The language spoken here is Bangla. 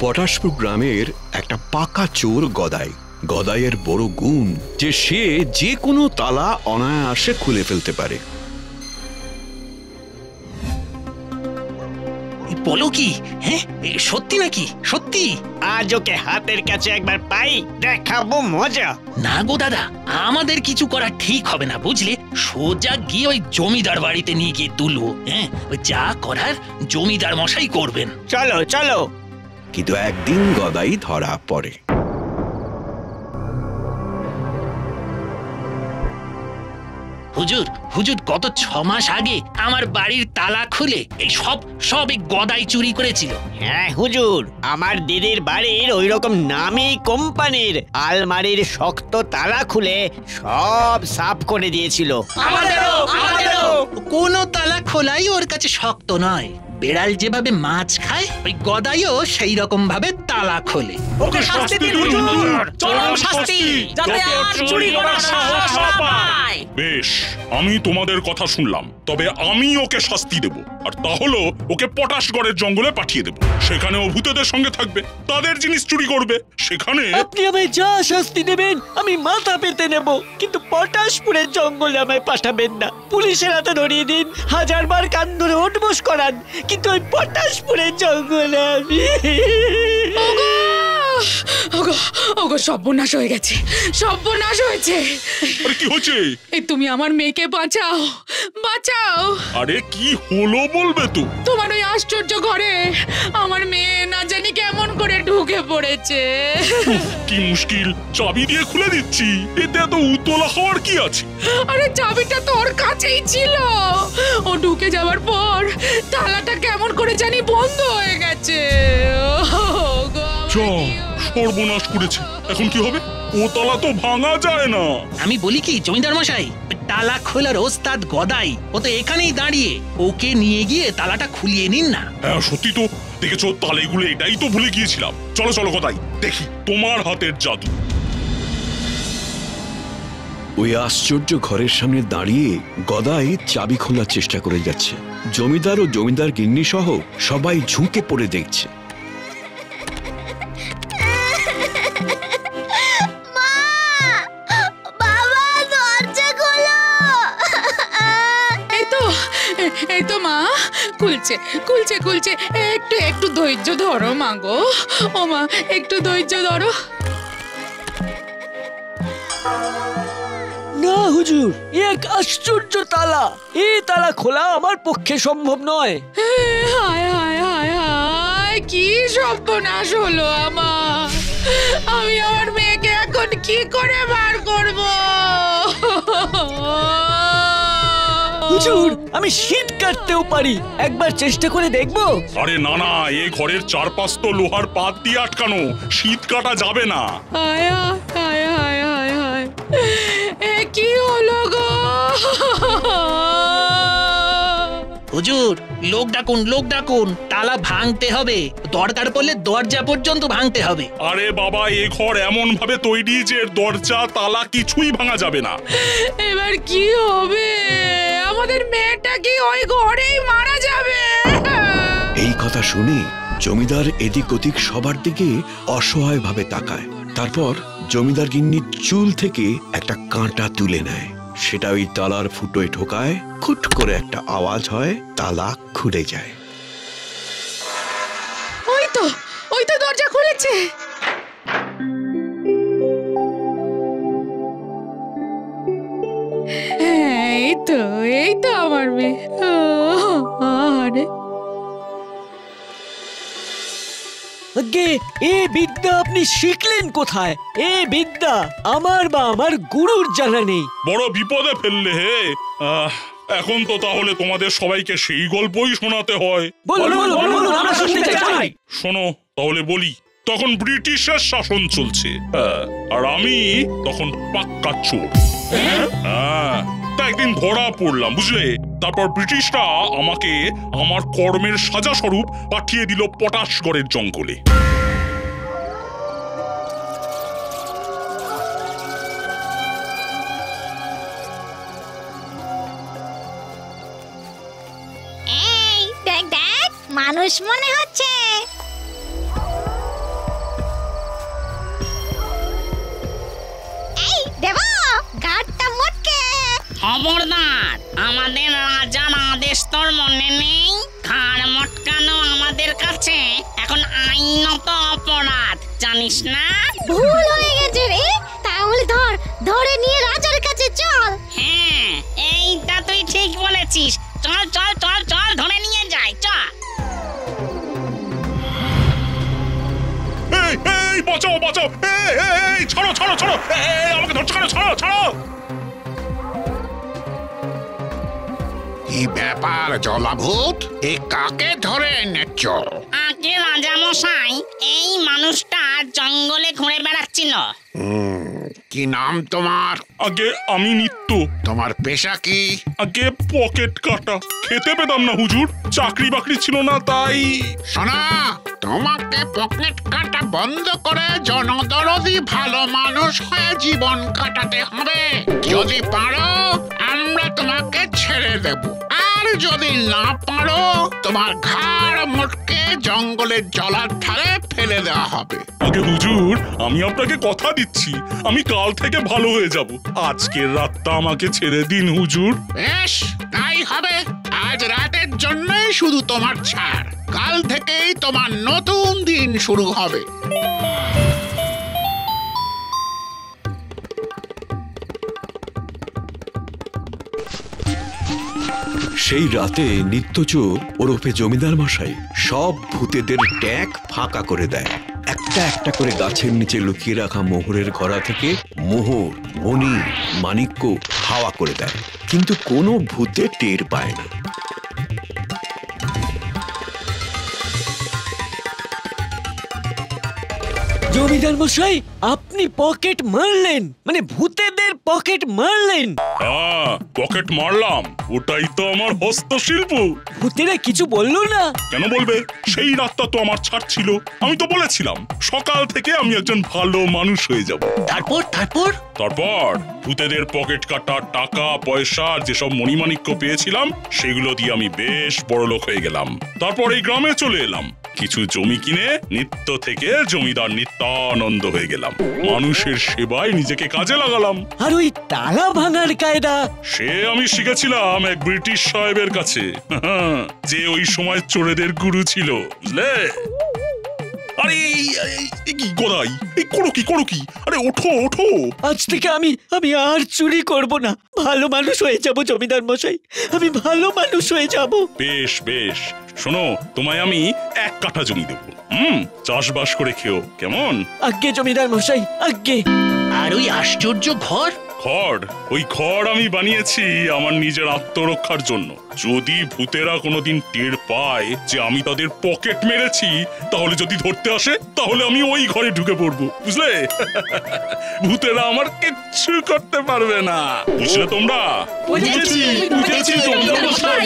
পটাশপুর গ্রামের একটা পাকা চোর গদাই। গদাইয়ের বড় গুণ যে সে যে কোনো তালা অনায়াসে খুলে ফেলতে পারে। বলো কি? হ্যাঁ, সত্যি নাকি? সত্যি? আজ ওকে হাতের কাছে একবার পাই, দেখাবো মজা। না গো দাদা, আমাদের কিছু করা ঠিক হবে না, বুঝলে? সোজা গিয়ে ওই জমিদার বাড়িতে নিয়ে গিয়ে তুলবো। হ্যাঁ, ওই যা করার জমিদার মশাই করবেন। চলো চলো। কিন্তু একদিন গদাই ধরা পড়ে। হুজুর, হুজুর, গত 6 মাস আগে আমার বাড়ির তালা খুলে এই সব গদাই চুরি করেছিল। হ্যাঁ হুজুর, আমার দিদির বাড়ির ওই রকম নামি কোম্পানির আলমারির শক্ত তালা খুলে সব সাফ করে দিয়েছিল। আমাদেরও কোনো তালা খোলাই ওর কাছে শক্ত নয়। বেড়াল যেভাবে মাছ খায়, ওই গদাইও সেই রকম ভাবে তালা খোলে। ওকে শাস্তি দিন হুজুর, চরম শাস্তি, যাতে আর চুরি করার সাহস না পায়। বেশ, আমি তোমাদের কথা শুনলাম, তবে আমি ওকে শাস্তি দেব। আর তা হলো ওকে পটাশগড়ের জঙ্গলে পাঠিয়ে দেব। সেখানে ও ভূতেদের সঙ্গে থাকবে, তাদের জিনিস চুরি করবে। সেখানে আপনি আমায় যা শাস্তি দেবেন আমি মাথা পেতে নেব, কিন্তু পটাশপুরের জঙ্গলে আমায় পাঠাবেন না। পুলিশের হাতে ধরিয়ে দিন, 1000 বার কান ধরে উঠবোস করান, কিন্তু ওই পটাশপুরের জঙ্গলে আমি। ওগো সর্বনাশ হয়ে গেছে, সর্বনাশ হয়েছে। আরে কি হয়েছে? এই তুমি আমার মেয়েকে বাঁচাও, বাঁচাও। আরে কি হলো বলবে তো? তোমার ওই আশ্চর্য ঘরে আমার মেয়ে না জানি কেমন করে ঢুকে পড়েছে। কি মুশকিল, চাবি দিয়ে খুলে দিচ্ছি, এতে এত উতলা হওয়ার কি আছে? আরে চাবিটা তো ওর কাছেই ছিল, ও ঢুকে যাওয়ার পর তালাটা কেমন করে জানি বন্ধ হয়ে গেছে। সর্বনাশ করেছে, এখন কি হবে? ও তালা তো ভাঙা যায় না। আমি বলি কি জমিদার মশাই, তালা খোলার ওস্তাদ গদাই ও তো এখানেই দাঁড়িয়ে, ওকে নিয়ে গিয়ে তালাটা খুলিয়ে নিন না। হ্যাঁ সত্যি তো, দেখেছো তালেগুলো, এটাই তো ভুলে গিয়েছিলাম। চলো চলো গদাই, দেখি তোমার হাতের জাদু। ওই আশ্চর্য ঘরের সামনে দাঁড়িয়ে গদাই চাবি খোলার চেষ্টা করে যাচ্ছে। জমিদার ও জমিদার গিন্নি সহ সবাই ঝুঁকে পড়ে দেখছে। এই তো মা, খুলছে খুলছে খুলছে, একটু একটু ধৈর্য ধরো মা গো। ও মা, একটু ধৈর্য ধরো। না হুজুর, এক আশ্চর্য তালা, এই তালা খোলা আমার পক্ষে সম্ভব নয়। হায় হায় হায় হায়, কি সর্বনাশ হলো আমার। আমি আমার মেয়েকে এখন কি করে বার করব? হুজুর, আমি শীত কাটতেও পারি, একবার চেষ্টা করে দেখবো। আরে না না, এই ঘরের চারপাশ তো লোহার পাত দিয়ে আটকানো, শীত কাটা যাবে না। হায় হায় হায় হায় হায়, এ কি হলো গো? হুজুর, লোক ডাকুন, লোক ডাকুন, তালা ভাঙতে হবে, দরকার পড়লে দরজা পর্যন্ত ভাঙতে হবে। আরে বাবা, এই ঘর এমন ভাবে তৈরি যে দরজা তালা কিছুই ভাঙা যাবে না। এবার কি হবে? আমাদের মেয়েটা কি ওই ঘরেই মারা যাবে? এই কথা শুনে জমিদার এদিক ওদিক সবার দিকে অসহায় ভাবে তাকায়। তারপর জমিদার গিন্নির চুল থেকে একটা কাঁটা তুলে নেয়, সেটা ওই তালার ফুটোয় ঢোকায়। খুট করে একটা আওয়াজ হয়, তালা খুলে যায়। ওই তো দরজা খুলেছে। এই তো আমার মেয়ে। আরে আগে এ বিদ্যা আপনি শিখলেন কোথায়? এ বিদ্যা আমার বা আমার গুরুর জানা নেই। বড় বিপদে ফেললে হে। এখন তো তাহলে তোমাদের সবাইকে সেই গল্পই শোনাতে হয়। শোনো তাহলে বলি। তখন ব্রিটিশের শাসন চলছে, আর আমি তখন পাক্কা চোর। তা একদিন ধরা পড়লাম, বুঝলে। তারপর ব্রিটিশরা আমাকে আমার কর্মের সাজা স্বরূপ পাঠিয়ে দিল পটাশগড়ের জঙ্গলে। মানুষ মনে হচ্ছে। গাড়টা মটকে। খবরদার, আমাদের রাজার আদেশ তোর মনে নেই? ঘাড় মটকানো আমাদের কাছে এখন আইনত অপরাধ, জানিস না? ভুল হয়ে গেছে রে, তাহলে ধরে নিয়ে রাজার কাছে চল। হ্যাঁ, এইটা তুই ঠিক বলেছিস। চল চল চল চল, ধরে নিয়ে যাই, চল। এই এই বাঁচাও বাঁচাও, এই এই ছাড়ো ছাড়ো ছাড়ো, এই আমাকে ধরছো কেন? ছাড়ো ছাড়ো। কি ব্যাপার জলাভূত, এ কাকে ধরে এনেছ? আগে রাজা মশাই, এই মানুষটা জঙ্গলে ঘুরে বেড়াচ্ছিল। কি নাম তোমার? আগে আমি নিত্য। তোমার পেশা কি? আগে পকেট কাটা। খেতে পেতাম না হুজুর, চাকরি বাকরি ছিল না, তাই। শোনা, তোমাকে পকেট কাটা বন্ধ করে জনদরদি ভালো মানুষ হয়ে জীবন কাটাতে হবে। যদি পারো আমরা তোমাকে ছেড়ে দেব, আর যদি না পারো তোমার ঘাড় মোটকে জঙ্গলের জলার ধারে ফেলে দেওয়া হবে। আগে হুজুর, আমি আপনাকে কথা দিচ্ছি, আমি কাল থেকে ভালো হয়ে যাব। আজকের রাতটা আমাকে ছেড়ে দিন হুজুর। বেশ, তাই হবে। আজ রাতের জন্যই শুধু তোমার ছাড়, কাল থেকেই তোমার নতুন দিন শুরু হবে। সেই রাতে নিত্যচোর ওরফে জমিদার মশাই সব ভূতেদের ট্যাগ ফাঁকা করে দেয়। একটা একটা করে গাছের নিচে লুকিয়ে রাখা মোহরের ঘরা থেকে মোহর, মণি, মাণিক্য হাওয়া করে দেয়, কিন্তু কোনো ভূতে টের পায় না। জমিদার মশাই, আপনি পকেট মারলেন, মানে ভূতেদের পকেট মারলেন। হ্যাঁ, পকেট মারলাম, ওটাই তো আমার হস্তশিল্প। ভূতেরা কিছু বললো না? কেন বলবে? সেই রাতটা তো আমার ছাড় ছিল। আমি তো বলেছিলাম সকাল থেকে আমি একজন ভালো মানুষ হয়ে যাব। তারপর তারপর তারপর ভূতেদের পকেট কাটা টাকা পয়সা যেসব মণিমাণিক্য পেয়েছিলাম সেগুলো দিয়ে আমি বেশ বড়লোক হয়ে গেলাম। তারপর এই গ্রামে চলে এলাম, কিছু জমি কিনে নিত্য থেকে জমিদার নিত্যানন্দ হয়ে গেলাম। মানুষের সেবায় নিজেকে কাজে লাগালাম। আর ওই তালা ভাঙার কায়দা? সে আমি শিখেছিলাম এক ব্রিটিশ সাহেবের কাছে, যে ওই সময় চোরেদের গুরু ছিল, বুঝলে? আরে কি গদাই, এই করো কি? আরে ওঠো ওঠো। আজ থেকে আমি আর চুরি করব না, ভালো মানুষ হয়ে যাব জমিদার মশাই, আমি ভালো মানুষ হয়ে যাব। বেশ বেশ, শোনো, তোমায় আমি 1 কাঠা জমি দেবো, চাষবাস করে খেও, কেমন? আজ্ঞে জমিদার মশাই, আজ্ঞে। আর ওই আশ্চর্য ঘর? ওই ঘর আমি বানিয়েছি আমার নিজের আত্মরক্ষার জন্য। যদি ভূতেরা কোনোদিন টের পায় যে আমি তাদের পকেট মেরেছি, তাহলে যদি ধরতে আসে তাহলে আমি ওই ঘরে ঢুকে পড়বো, বুঝলে? ভূতেরা আমার কিচ্ছু করতে পারবে না, বুঝলে তোমরা? বুঝেছি জমিদার মশাই।